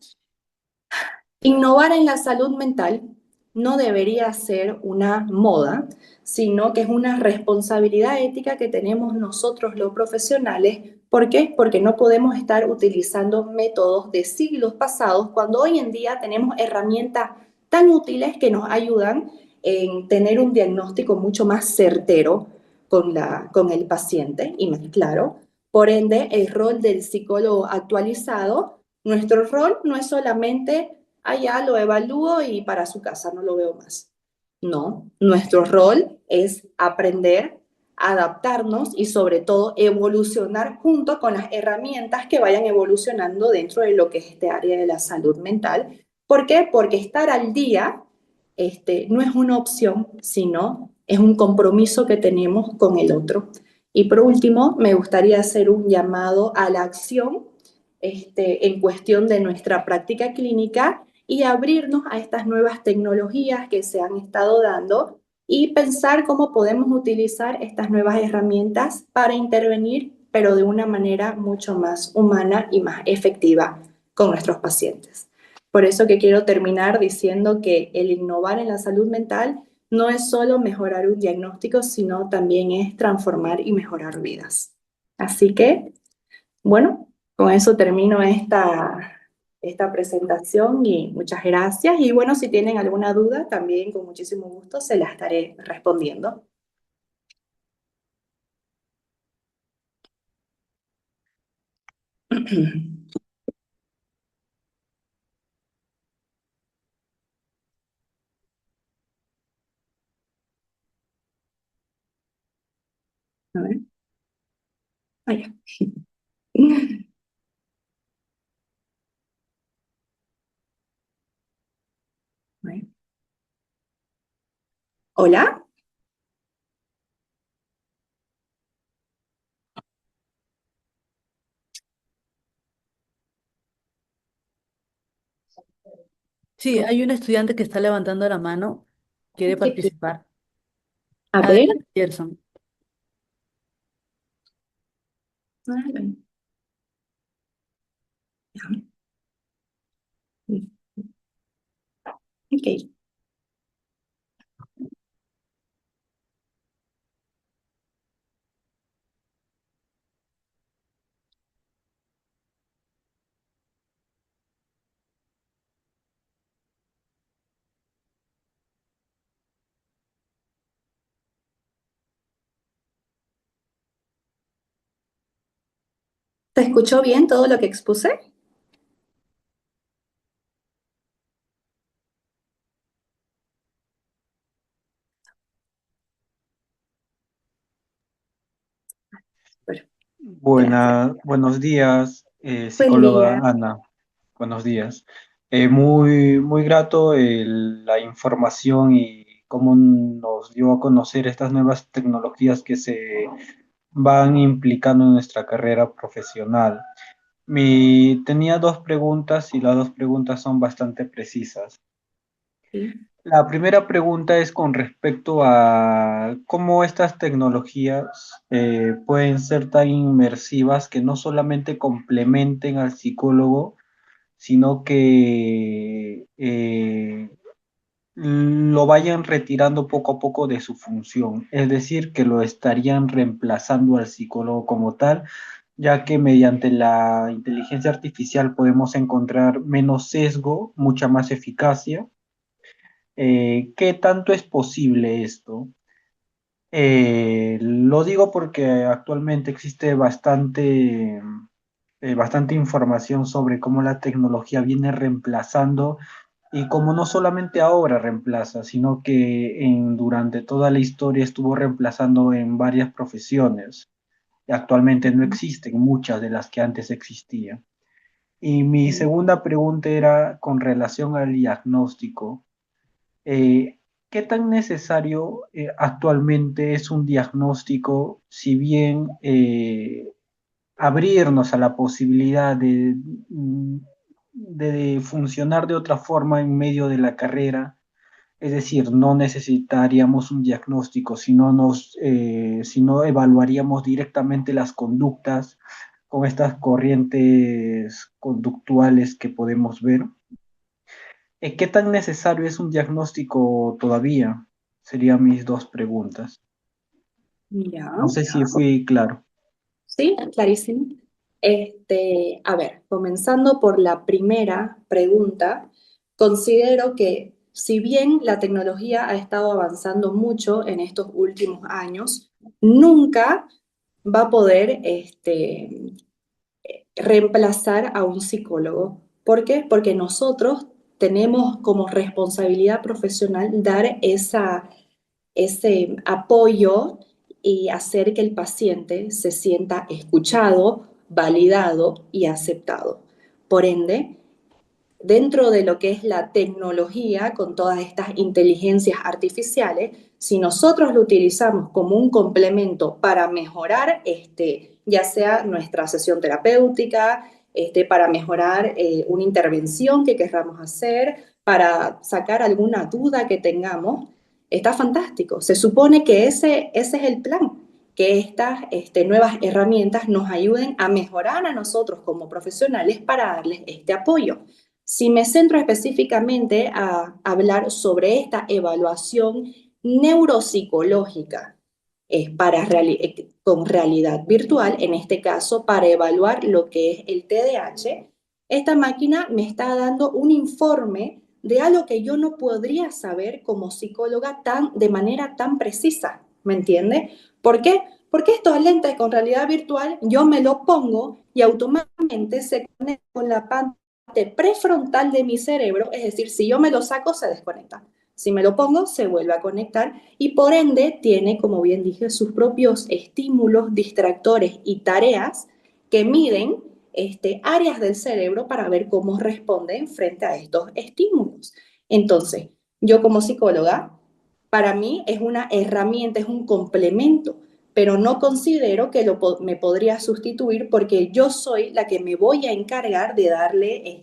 innovar en la salud mental no debería ser una moda, sino que es una responsabilidad ética que tenemos nosotros los profesionales. ¿Por qué? Porque no podemos estar utilizando métodos de siglos pasados cuando hoy en día tenemos herramientas tan útiles que nos ayudan en tener un diagnóstico mucho más certero con el paciente y más claro. Por ende, el rol del psicólogo actualizado, nuestro rol no es solamente allá lo evalúo y para su casa no lo veo más. No, nuestro rol es aprender, adaptarnos y sobre todo evolucionar junto con las herramientas que vayan evolucionando dentro de lo que es este área de la salud mental. ¿Por qué? Porque estar al día no es una opción, sino es un compromiso que tenemos con el otro. Y por último, me gustaría hacer un llamado a la acción en cuestión de nuestra práctica clínica y abrirnos a estas nuevas tecnologías que se han estado dando y pensar cómo podemos utilizar estas nuevas herramientas para intervenir, pero de una manera mucho más humana y más efectiva con nuestros pacientes. Por eso que quiero terminar diciendo que el innovar en la salud mental no es solo mejorar un diagnóstico, sino también es transformar y mejorar vidas. Así que, bueno, con eso termino esta presentación y muchas gracias. Y bueno, si tienen alguna duda, también con muchísimo gusto se la estaré respondiendo. A ver, allá. Hola. Sí, hay un estudiante que está levantando la mano, quiere participar. A ver. Adelante, Gerson. Ok. ¿Te escuchó bien todo lo que expuse? Bueno, gracias. Buenos días, Buen psicóloga día. Ana. Buenos días. Muy grato la información y cómo nos dio a conocer estas nuevas tecnologías que se van implicando en nuestra carrera profesional. Tenía dos preguntas y las dos preguntas son bastante precisas. Sí. La primera pregunta es con respecto a cómo estas tecnologías pueden ser tan inmersivas que no solamente complementen al psicólogo, sino que lo vayan retirando poco a poco de su función. Es decir, que lo estarían reemplazando al psicólogo como tal, ya que mediante la inteligencia artificial podemos encontrar menos sesgo, mucha más eficacia. ¿Qué tanto es posible esto? Lo digo porque actualmente existe bastante información sobre cómo la tecnología viene reemplazando y cómo no solamente ahora reemplaza, sino que durante toda la historia estuvo reemplazando en varias profesiones. Y actualmente no existen muchas de las que antes existían. Y mi Sí. segunda pregunta era con relación al diagnóstico. ¿Qué tan necesario actualmente es un diagnóstico, si bien abrirnos a la posibilidad de funcionar de otra forma en medio de la carrera? Es decir, no necesitaríamos un diagnóstico, sino evaluaríamos directamente las conductas con estas corrientes conductuales que podemos ver. ¿Qué tan necesario es un diagnóstico todavía? Serían mis dos preguntas. Ya. No sé si fui claro. Sí, clarísimo. A ver, comenzando por la primera pregunta, considero que si bien la tecnología ha estado avanzando mucho en estos últimos años, nunca va a poder reemplazar a un psicólogo. ¿Por qué? Porque nosotros tenemos como responsabilidad profesional dar ese apoyo y hacer que el paciente se sienta escuchado, validado y aceptado. Por ende, dentro de lo que es la tecnología, con todas estas inteligencias artificiales, si nosotros lo utilizamos como un complemento para mejorar, ya sea nuestra sesión terapéutica, para mejorar una intervención que queramos hacer, para sacar alguna duda que tengamos, está fantástico. Se supone que ese es el plan, que estas nuevas herramientas nos ayuden a mejorar a nosotros como profesionales para darles este apoyo. Si me centro específicamente a hablar sobre esta evaluación neuropsicológica con realidad virtual, en este caso para evaluar lo que es el TDAH, esta máquina me está dando un informe de algo que yo no podría saber como psicóloga de manera tan precisa, ¿me entiende? ¿Por qué? Porque estos lentes con realidad virtual yo me lo pongo y automáticamente se conecta con la pantalla prefrontal de mi cerebro, es decir, si yo me lo saco, se desconecta. Si me lo pongo, se vuelve a conectar y por ende tiene, como bien dije, sus propios estímulos, distractores y tareas que miden áreas del cerebro para ver cómo responden frente a estos estímulos. Entonces, yo como psicóloga, para mí es una herramienta, es un complemento, pero no considero que me podría sustituir porque yo soy la que me voy a encargar de darle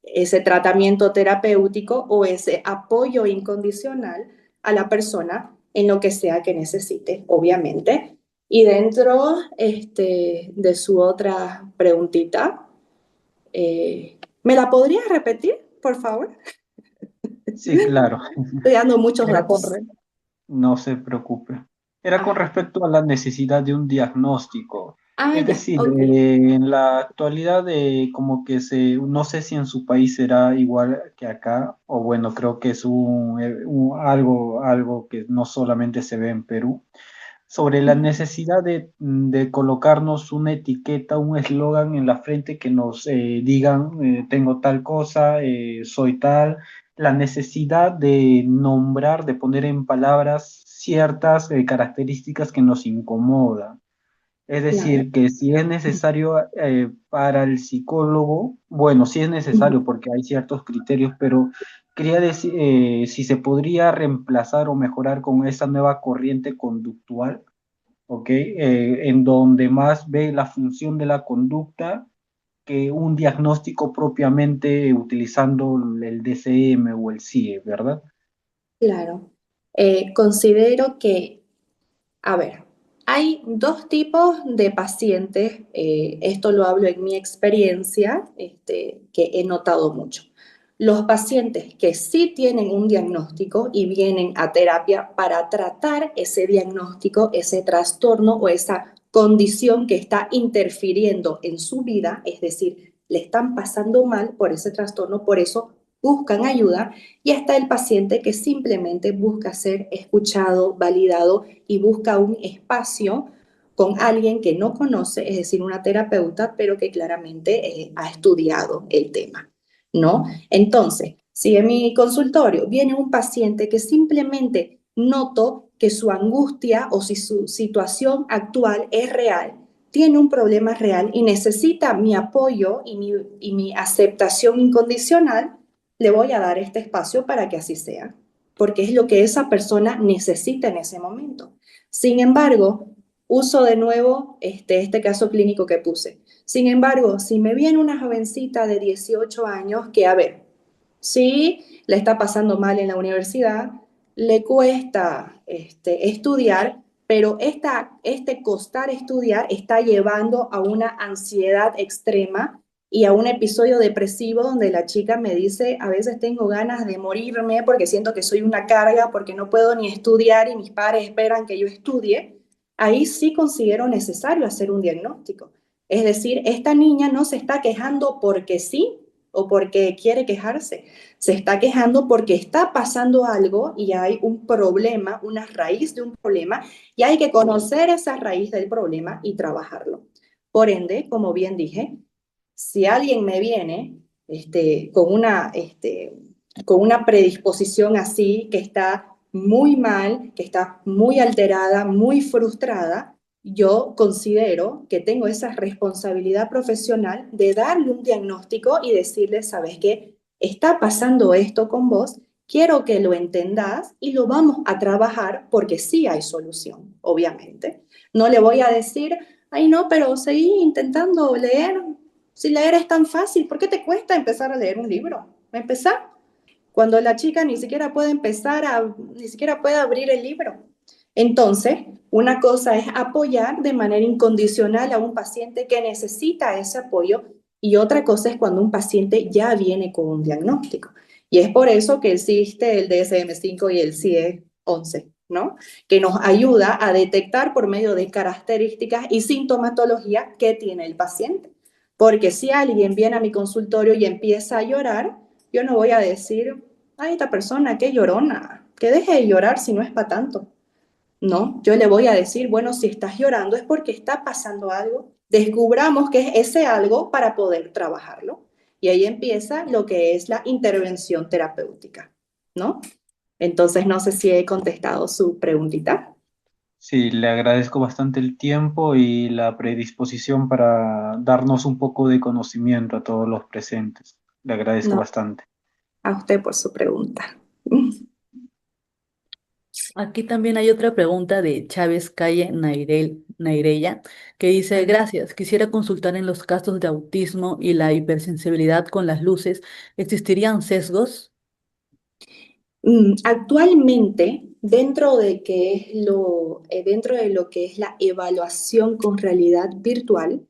ese tratamiento terapéutico o ese apoyo incondicional a la persona en lo que sea que necesite, obviamente. Y dentro de su otra preguntita, ¿Me la podrías repetir, por favor? Sí, claro. Estoy dando muchos Era con datos. No se preocupe. Era con Ajá. respecto a la necesidad de un diagnóstico. Ah, Es ya, decir, ok. en la actualidad, como que no sé si en su país será igual que acá, o bueno, creo que es algo que no solamente se ve en Perú, sobre la necesidad de colocarnos una etiqueta, un eslogan en la frente que nos digan, tengo tal cosa, soy tal, la necesidad de nombrar, de poner en palabras ciertas características que nos incomodan. Es Claro. decir, que si es necesario para el psicólogo, bueno, sí es necesario Ujú. porque hay ciertos criterios, pero quería decir si se podría reemplazar o mejorar con esa nueva corriente conductual, ¿ok? En donde más ve la función de la conducta que un diagnóstico propiamente utilizando el DCM o el CIE, ¿verdad? Claro. Considero que, a ver, hay dos tipos de pacientes, esto lo hablo en mi experiencia, que he notado mucho. Los pacientes que sí tienen un diagnóstico y vienen a terapia para tratar ese diagnóstico, ese trastorno o esa condición que está interfiriendo en su vida, es decir, le están pasando mal por ese trastorno, por eso buscan ayuda, y está el paciente que simplemente busca ser escuchado, validado y busca un espacio con alguien que no conoce, es decir, una terapeuta, pero que claramente ha estudiado el tema, ¿no? Entonces, si en mi consultorio viene un paciente que simplemente noto que su angustia o si su situación actual es real, tiene un problema real y necesita mi apoyo y mi aceptación incondicional, le voy a dar este espacio para que así sea, porque es lo que esa persona necesita en ese momento. Sin embargo, uso de nuevo este caso clínico que puse. Sin embargo, si me viene una jovencita de 18 años que, a ver, sí, le está pasando mal en la universidad, le cuesta estudiar, pero este costar estudiar está llevando a una ansiedad extrema y a un episodio depresivo donde la chica me dice, a veces tengo ganas de morirme porque siento que soy una carga, porque no puedo ni estudiar y mis padres esperan que yo estudie. Ahí sí considero necesario hacer un diagnóstico. Es decir, esta niña no se está quejando porque sí o porque quiere quejarse, se está quejando porque está pasando algo y hay un problema, una raíz de un problema, y hay que conocer esa raíz del problema y trabajarlo. Por ende, como bien dije, si alguien me viene con una predisposición así, que está muy mal, que está muy alterada, muy frustrada, yo considero que tengo esa responsabilidad profesional de darle un diagnóstico y decirle, ¿sabes qué? Está pasando esto con vos, quiero que lo entendas y lo vamos a trabajar porque sí hay solución, obviamente. No le voy a decir, ay no, pero seguí intentando leer. Si leer es tan fácil, ¿por qué te cuesta empezar a leer un libro? Empezar cuando la chica ni siquiera puede ni siquiera puede abrir el libro. Entonces, una cosa es apoyar de manera incondicional a un paciente que necesita ese apoyo y otra cosa es cuando un paciente ya viene con un diagnóstico. Y es por eso que existe el DSM-5 y el CIE-11, ¿no? Que nos ayuda a detectar por medio de características y sintomatología qué tiene el paciente. Porque si alguien viene a mi consultorio y empieza a llorar, yo no voy a decir, ay, esta persona, qué llorona, que deje de llorar si no es para tanto. No, yo le voy a decir, bueno, si estás llorando es porque está pasando algo. Descubramos qué es ese algo para poder trabajarlo. Y ahí empieza lo que es la intervención terapéutica, ¿no? Entonces, no sé si he contestado su preguntita. Sí, le agradezco bastante el tiempo y la predisposición para darnos un poco de conocimiento a todos los presentes. Le agradezco No, bastante. a usted por su pregunta. Aquí también hay otra pregunta de Chávez Calle Naireya, que dice, gracias, quisiera consultar en los casos de autismo y la hipersensibilidad con las luces, ¿existirían sesgos? Actualmente, dentro de lo que es la evaluación con realidad virtual,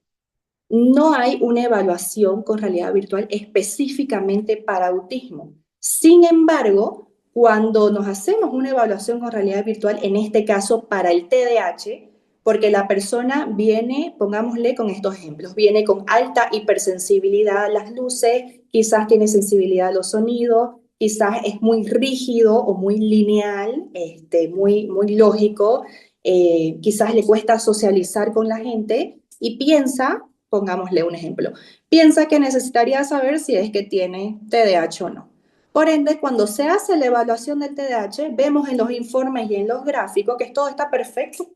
No hay una evaluación con realidad virtual específicamente para autismo. Sin embargo, cuando nos hacemos una evaluación con realidad virtual, en este caso para el TDAH, porque la persona viene, pongámosle con estos ejemplos, viene con alta hipersensibilidad a las luces, quizás tiene sensibilidad a los sonidos, quizás es muy rígido o muy lineal, muy lógico, quizás le cuesta socializar con la gente y piensa, pongámosle un ejemplo, piensa que necesitaría saber si es que tiene TDAH o no. Por ende, cuando se hace la evaluación del TDAH, vemos en los informes y en los gráficos que todo está perfecto,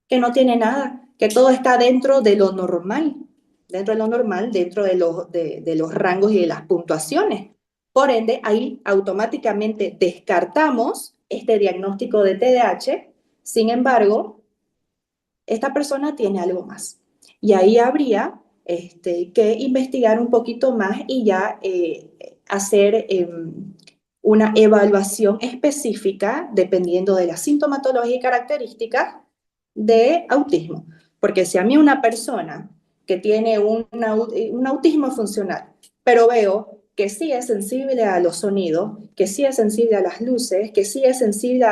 que no tiene nada, que todo está dentro de lo normal, dentro de los rangos y de las puntuaciones. Por ende, ahí automáticamente descartamos este diagnóstico de TDAH. Sin embargo, esta persona tiene algo más. Y ahí habría que investigar un poquito más y ya hacer una evaluación específica dependiendo de la sintomatología y características de autismo. Porque si a mí una persona que tiene un autismo funcional, pero veo que sí es sensible a los sonidos, que sí es sensible a las luces, que sí es sensible a,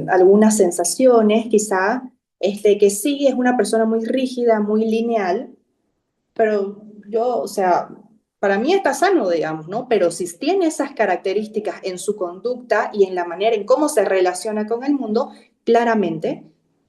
algunas sensaciones, quizá, que sí es una persona muy rígida, muy lineal, pero yo, o sea, para mí está sano, digamos, ¿no? Pero si tiene esas características en su conducta y en la manera en cómo se relaciona con el mundo, claramente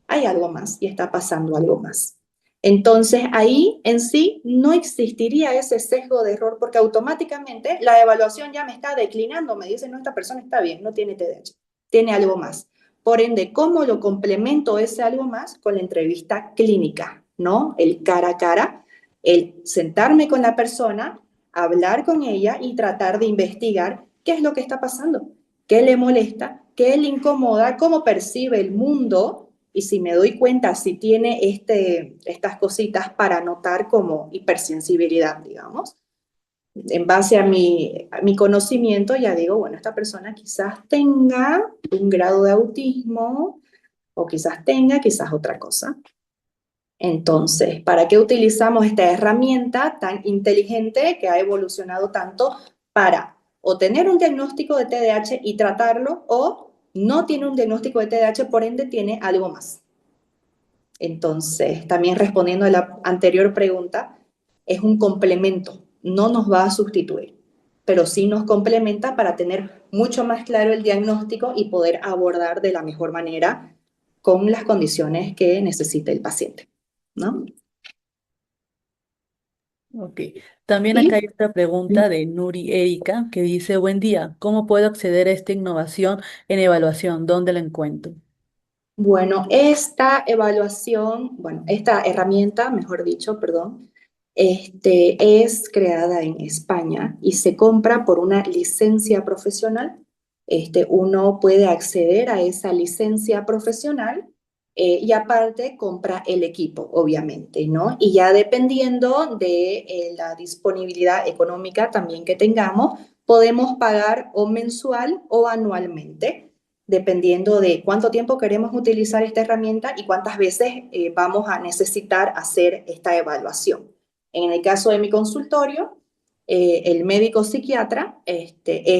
hay algo más y está pasando algo más. Entonces ahí en sí no existiría ese sesgo de error porque automáticamente la evaluación ya me está declinando, me dice, no, esta persona está bien, no tiene TDAH, tiene algo más. Por ende, ¿cómo lo complemento ese algo más? Con la entrevista clínica, ¿no? El cara a cara, el sentarme con la persona, hablar con ella y tratar de investigar qué es lo que está pasando, qué le molesta, qué le incomoda, cómo percibe el mundo y si me doy cuenta si tiene estas cositas para notar como hipersensibilidad, digamos. En base a mi conocimiento ya digo, bueno, esta persona quizás tenga un grado de autismo o quizás otra cosa. Entonces, ¿para qué utilizamos esta herramienta tan inteligente que ha evolucionado tanto para o tener un diagnóstico de TDAH y tratarlo o no tiene un diagnóstico de TDAH, por ende tiene algo más? Entonces, también respondiendo a la anterior pregunta, es un complemento, no nos va a sustituir, pero sí nos complementa para tener mucho más claro el diagnóstico y poder abordar de la mejor manera con las condiciones que necesite el paciente, ¿no? Ok. También acá Y hay otra pregunta de Nuri Erika que dice, buen día, ¿cómo puedo acceder a esta innovación en evaluación? ¿Dónde la encuentro? bueno, esta herramienta, mejor dicho, perdón, es creada en España y se compra por una licencia profesional. Uno puede acceder a esa licencia profesional y aparte compra el equipo, obviamente, ¿no? Y ya dependiendo de la disponibilidad económica también que tengamos, podemos pagar o mensual o anualmente dependiendo de cuánto tiempo queremos utilizar esta herramienta y cuántas veces vamos a necesitar hacer esta evaluación. En el caso de mi consultorio, el médico psiquiatra es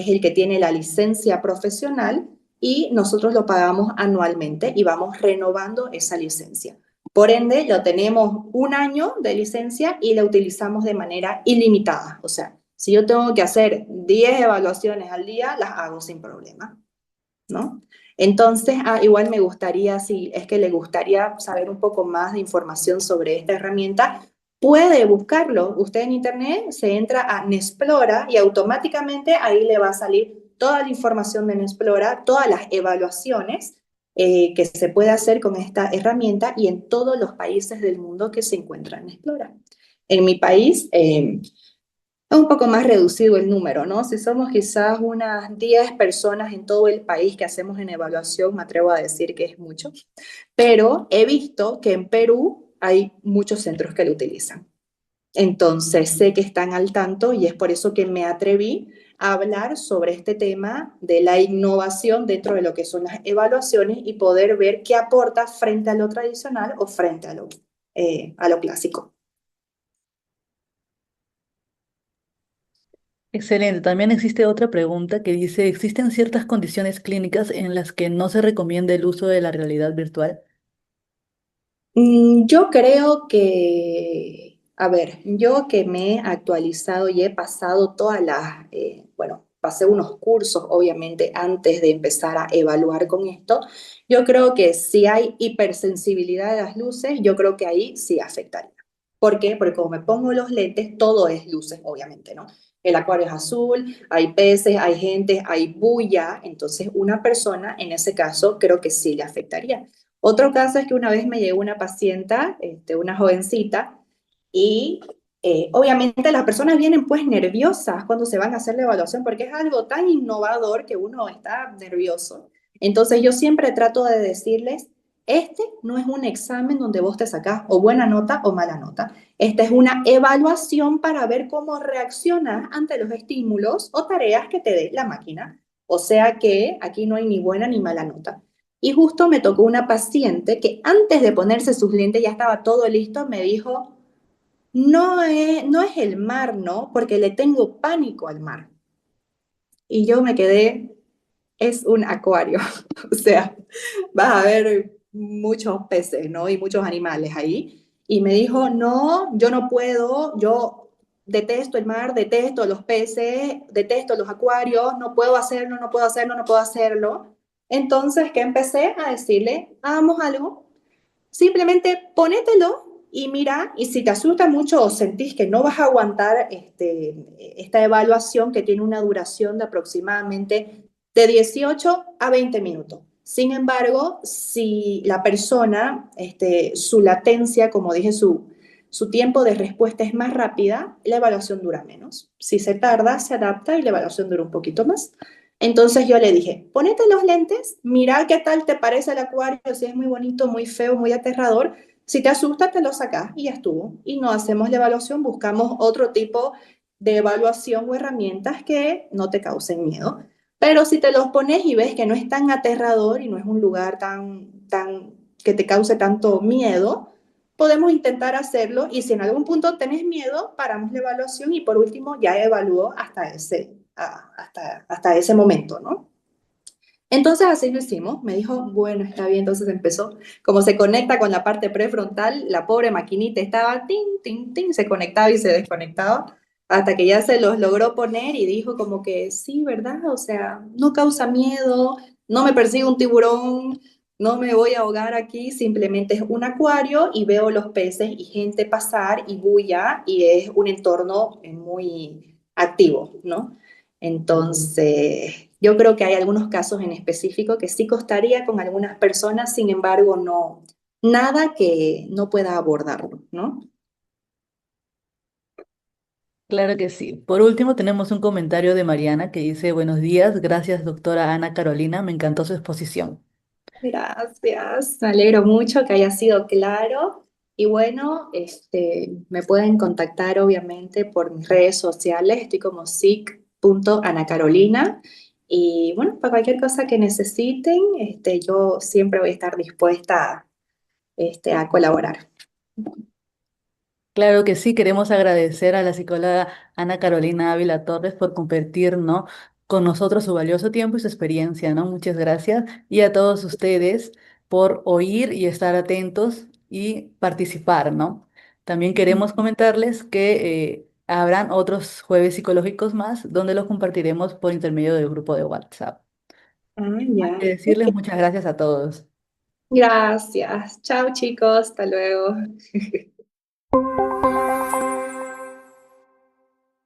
el que tiene la licencia profesional y nosotros lo pagamos anualmente y vamos renovando esa licencia. Por ende, lo tenemos un año de licencia y la utilizamos de manera ilimitada. O sea, si yo tengo que hacer 10 evaluaciones al día, las hago sin problema, ¿no? Entonces, igual me gustaría, si es que le gustaría saber un poco más de información sobre esta herramienta, puede buscarlo. Usted en internet se entra a Nexplora y automáticamente ahí le va a salir toda la información de Nexplora, todas las evaluaciones que se puede hacer con esta herramienta y en todos los países del mundo que se encuentran en Nexplora. En mi país, es un poco más reducido el número, ¿no? Si somos quizás unas 10 personas en todo el país que hacemos en evaluación, me atrevo a decir que es mucho, pero he visto que en Perú hay muchos centros que lo utilizan. Entonces, sé que están al tanto y es por eso que me atreví a hablar sobre este tema de la innovación dentro de lo que son las evaluaciones y poder ver qué aporta frente a lo tradicional o frente a lo clásico. Excelente. También existe otra pregunta que dice, ¿existen ciertas condiciones clínicas en las que no se recomienda el uso de la realidad virtual? Yo creo que, a ver, yo que me he actualizado y he pasado todas las, bueno, pasé unos cursos obviamente antes de empezar a evaluar con esto, yo creo que si hay hipersensibilidad a las luces, yo creo que ahí sí afectaría. ¿Por qué? Porque como me pongo los lentes, todo es luces, obviamente, ¿no? El acuario es azul, hay peces, hay gente, hay bulla, entonces una persona en ese caso creo que sí le afectaría. Otro caso es que una vez me llegó una paciente, una jovencita, y obviamente las personas vienen pues nerviosas cuando se van a hacer la evaluación porque es algo tan innovador que uno está nervioso. Entonces yo siempre trato de decirles, este no es un examen donde vos te sacás o buena nota o mala nota. Esta es una evaluación para ver cómo reaccionas ante los estímulos o tareas que te dé la máquina. O sea que aquí no hay ni buena ni mala nota. Y justo me tocó una paciente que antes de ponerse sus lentes ya estaba todo listo, me dijo, no es el mar, ¿no? Porque le tengo pánico al mar. Y yo me quedé, es un acuario, o sea, vas a ver muchos peces, ¿no? Y muchos animales ahí. Y me dijo, no, yo no puedo, yo detesto el mar, detesto los peces, detesto los acuarios, no puedo hacerlo, no puedo hacerlo, no puedo hacerlo. Entonces, ¿qué empecé a decirle? Hagamos algo, simplemente ponételo y mira, y si te asusta mucho o sentís que no vas a aguantar esta evaluación que tiene una duración de aproximadamente de 18 a 20 minutos. Sin embargo, si la persona, su latencia, como dije, su tiempo de respuesta es más rápida, la evaluación dura menos. Si se tarda, se adapta y la evaluación dura un poquito más. Entonces yo le dije, ponete los lentes, mira qué tal te parece el acuario, si es muy bonito, muy feo, muy aterrador. Si te asusta, te lo sacas y ya estuvo. Y no hacemos la evaluación, buscamos otro tipo de evaluación o herramientas que no te causen miedo. Pero si te los pones y ves que no es tan aterrador y no es un lugar tan que te cause tanto miedo, podemos intentar hacerlo y si en algún punto tenés miedo, paramos la evaluación y por último ya evaluó hasta ese momento, ¿no? Entonces así lo hicimos, me dijo, bueno, está bien, entonces empezó, como se conecta con la parte prefrontal, la pobre maquinita estaba, tin, tin, tin, se conectaba y se desconectaba, hasta que ya se los logró poner y dijo como que, sí, ¿verdad? O sea, no causa miedo, no me persigue un tiburón, no me voy a ahogar aquí, simplemente es un acuario y veo los peces y gente pasar y bulla y es un entorno muy activo, ¿no? Entonces, yo creo que hay algunos casos en específico que sí costaría con algunas personas, sin embargo, no, nada que no pueda abordarlo, ¿no? Claro que sí. Por último, tenemos un comentario de Mariana que dice, buenos días, gracias doctora Ana Carolina, me encantó su exposición. Gracias, me alegro mucho que haya sido claro. Y bueno, me pueden contactar obviamente por mis redes sociales, estoy como sic.anacarolina. Y bueno, para cualquier cosa que necesiten, yo siempre voy a estar dispuesta, a colaborar. Claro que sí, queremos agradecer a la psicóloga Ana Carolina Ávila Torres por compartir, ¿no?, con nosotros su valioso tiempo y su experiencia, ¿no? Muchas gracias. Y a todos ustedes por oír y estar atentos y participar, ¿no? También queremos comentarles que habrán otros jueves psicológicos más donde los compartiremos por intermedio del grupo de WhatsApp. Ah, ya. Y Ok. decirles muchas gracias a todos. Gracias. Chao, chicos. Hasta luego.